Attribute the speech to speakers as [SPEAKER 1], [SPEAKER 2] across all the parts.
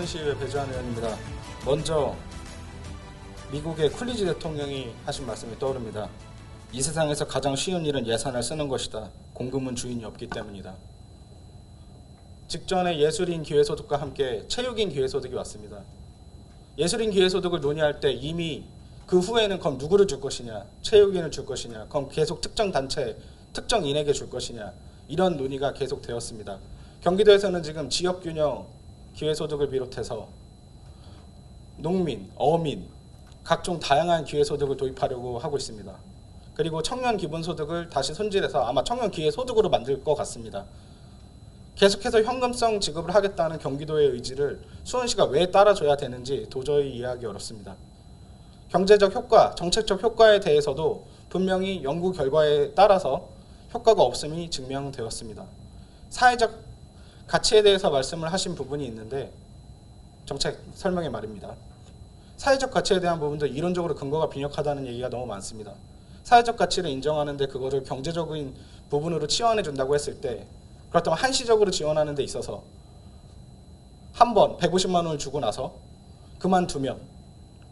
[SPEAKER 1] 수원시의회 배주환 의원입니다. 먼저 미국의 쿨리지 대통령이 하신 말씀이 떠오릅니다. 이 세상에서 가장 쉬운 일은 예산을 쓰는 것이다. 공금은 주인이 없기 때문이다. 직전에 예술인 기회소득과 함께 체육인 기회소득이 왔습니다. 예술인 기회소득을 논의할 때 이미 그 후에는 그럼 누구를 줄 것이냐, 체육인을 줄 것이냐, 그럼 계속 특정 단체, 특정인에게 줄 것이냐, 이런 논의가 계속 되었습니다. 경기도에서는 지금 지역균형 기회소득을 비롯해서 농민, 어민, 각종 다양한 기회소득을 도입하려고 하고 있습니다. 그리고 청년 기본소득을 다시 손질해서 아마 청년 기회소득으로 만들 것 같습니다. 계속해서 현금성 지급을 하겠다는 경기도의 의지를 수원시가 왜 따라줘야 되는지 도저히 이해하기 어렵습니다. 경제적 효과, 정책적 효과에 대해서도 분명히 연구 결과에 따라서 효과가 없음이 증명되었습니다. 사회적 가치에 대해서 말씀을 하신 부분이 있는데 정책 설명의 말입니다. 사회적 가치에 대한 부분도 이론적으로 근거가 빈약하다는 얘기가 너무 많습니다. 사회적 가치를 인정하는데 그거를 경제적인 부분으로 치환해 준다고 했을 때 그렇다면 한시적으로 지원하는 데 있어서 한 번 150만 원을 주고 나서 그만두면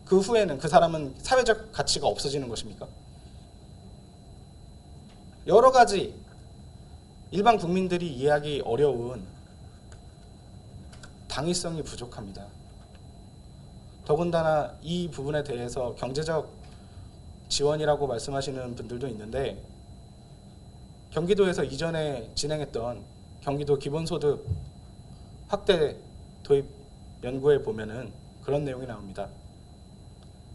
[SPEAKER 1] 그 후에는 그 사람은 사회적 가치가 없어지는 것입니까? 여러 가지 일반 국민들이 이해하기 어려운 당위성이 부족합니다. 더군다나 이 부분에 대해서 경제적 지원이라고 말씀하시는 분들도 있는데 경기도에서 이전에 진행했던 경기도 기본소득 확대 도입 연구에 보면은 그런 내용이 나옵니다.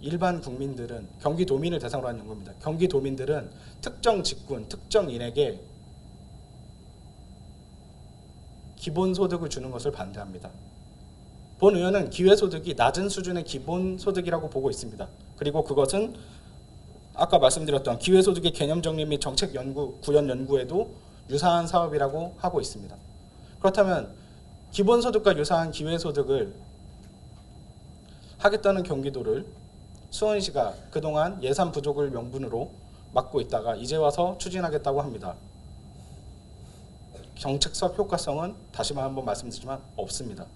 [SPEAKER 1] 일반 국민들은 경기도민을 대상으로 한 연구입니다. 경기도민들은 특정 직군, 특정인에게 기본소득을 주는 것을 반대합니다. 본 의원은 기회소득이 낮은 수준의 기본소득이라고 보고 있습니다. 그리고 그것은 아까 말씀드렸던 기회소득의 개념 정리 및 정책 연구, 구현 연구에도 유사한 사업이라고 하고 있습니다. 그렇다면 기본소득과 유사한 기회소득을 하겠다는 경기도를 수원시가 그동안 예산 부족을 명분으로 막고 있다가 이제 와서 추진하겠다고 합니다. 정책적 효과성은 다시 한번 말씀드리지만 없습니다.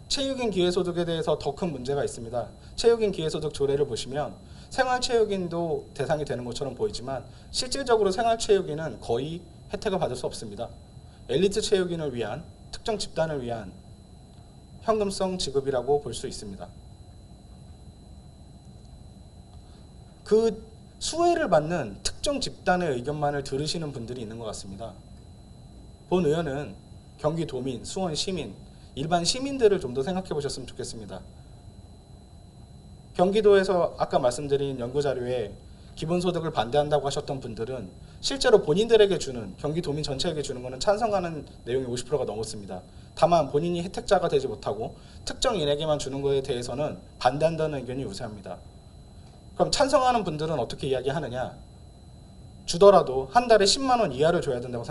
[SPEAKER 1] 체육인 기회소득에 대해서 더 큰 문제가 있습니다. 체육인 기회소득 조례를 보시면 생활체육인도 대상이 되는 것처럼 보이지만 실질적으로 생활체육인은 거의 혜택을 받을 수 없습니다. 엘리트 체육인을 위한 특정 집단을 위한 현금성 지급이라고 볼 수 있습니다. 그 수혜를 받는 특정 집단의 의견만을 들으시는 분들이 있는 것 같습니다. 본 의원은 경기도민, 수원 시민, 일반 시민들을 좀 더 생각해 보셨으면 좋겠습니다. 경기도에서 아까 말씀드린 연구자료에 기본소득을 반대한다고 하셨던 분들은 실제로 본인들에게 주는, 경기도민 전체에게 주는 것은 찬성하는 내용이 50%가 넘었습니다. 다만 본인이 혜택자가 되지 못하고 특정인에게만 주는 것에 대해서는 반대한다는 의견이 우세합니다. 그럼 찬성하는 분들은 어떻게 이야기하느냐? 주더라도 한 달에 10만 원 이하를 줘야 된다고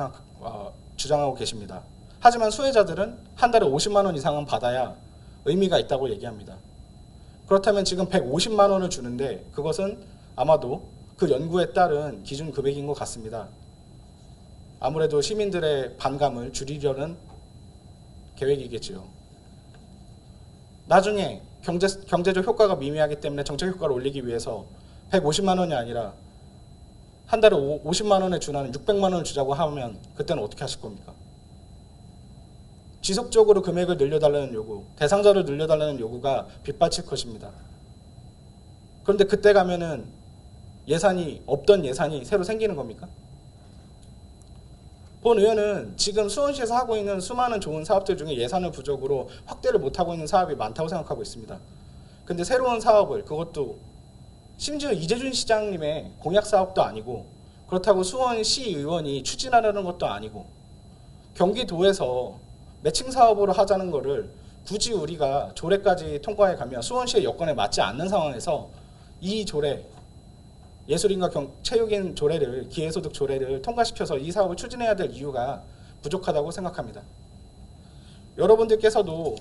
[SPEAKER 1] 주장하고 계십니다. 하지만 수혜자들은 한 달에 50만 원 이상은 받아야 의미가 있다고 얘기합니다. 그렇다면 지금 150만 원을 주는데 그것은 아마도 그 연구에 따른 기준 금액인 것 같습니다. 아무래도 시민들의 반감을 줄이려는 계획이겠지요. 나중에 경제적 효과가 미미하기 때문에 정책 효과를 올리기 위해서 150만 원이 아니라 한 달에 50만 원에 준하는 600만 원을 주자고 하면 그때는 어떻게 하실 겁니까? 지속적으로 금액을 늘려달라는 요구, 대상자를 늘려달라는 요구가 빗받칠 것입니다. 그런데 그때 가면은 없던 예산이 새로 생기는 겁니까? 본 의원은 지금 수원시에서 하고 있는 수많은 좋은 사업들 중에 예산을 부족으로 확대를 못하고 있는 사업이 많다고 생각하고 있습니다. 근데 새로운 사업을, 그것도 심지어 이재준 시장님의 공약 사업도 아니고 그렇다고 수원시 의원이 추진하려는 것도 아니고 경기도에서 매칭 사업으로 하자는 거를 굳이 우리가 조례까지 통과해 가면 수원시의 여건에 맞지 않는 상황에서 이 조례, 예술인과 체육인 조례를, 기회소득 조례를 통과시켜서 이 사업을 추진해야 될 이유가 부족하다고 생각합니다. 여러분들께서도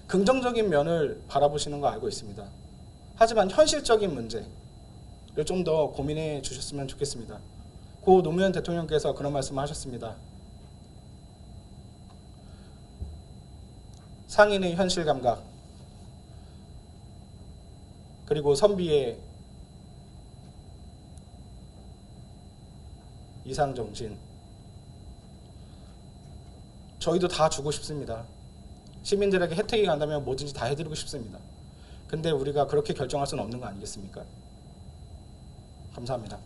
[SPEAKER 1] 긍정적인 면을 바라보시는 거 알고 있습니다. 하지만 현실적인 문제를 좀 더 고민해 주셨으면 좋겠습니다. 고 노무현 대통령께서 그런 말씀을 하셨습니다. 상인의 현실 감각, 그리고 선비의 이상 정신, 저희도 다 주고 싶습니다. 시민들에게 혜택이 간다면 뭐든지 다 해드리고 싶습니다. 근데 우리가 그렇게 결정할 수는 없는 거 아니겠습니까? 감사합니다.